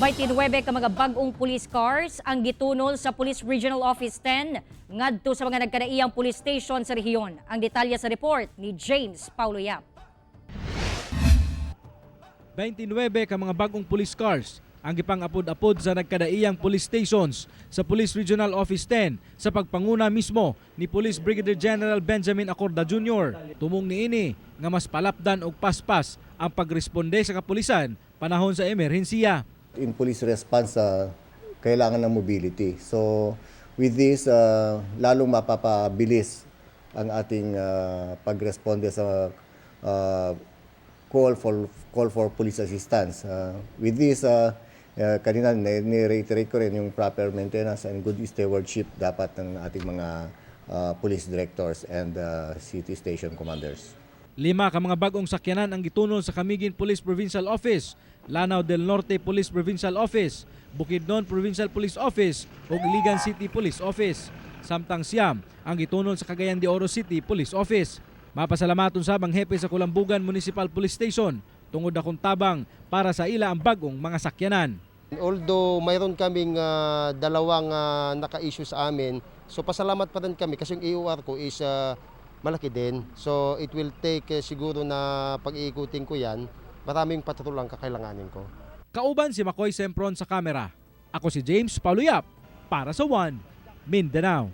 29 ka mga bag-ong police cars ang gitunol sa Police Regional Office 10 ngadto sa mga nagkadaiyang police station sa rehiyon. Ang detalye sa report ni James Paulo Yap. 29 ka mga bagong police cars ang gipang-apod-apod sa nagkadaiyang police stations sa Police Regional Office 10 sa pagpanguna mismo ni Police Brigadier General Benjamin Acorda Jr. Tumong niini nga mas palapdan og paspas ang pagresponde sa kapulisan panahon sa emerhensiya. In police response, kailangan ng mobility. So with this, lalong mapapabilis ang ating pagresponde sa call for police assistance. With this, kanina ni-reiterate ko rin yung proper maintenance and good stewardship dapat ng ating mga police directors and city station commanders. 5 ka mga bagong sakyanan ang gitunol sa Camiguin Police Provincial Office, Lanao del Norte Police Provincial Office, Bukidnon Provincial Police Office ug Iligan City Police Office. Samtang siyam ang gitunol sa Cagayan de Oro City Police Office. Mapasalamaton sabang hepe sa Kulambugan Municipal Police Station tungod akong tabang para sa ila ang bagong mga sakyanan. Although mayroon kaming dalawang naka-issue sa amin, so pasalamat pa rin kami kasi yung EOR ko is malaki din. So it will take siguro na pag-iikutin ko yan, maraming patrol ang kakailanganin ko. Kauban si Makoy Sempron sa kamera. Ako si James Paulo Yap para sa One Mindanao.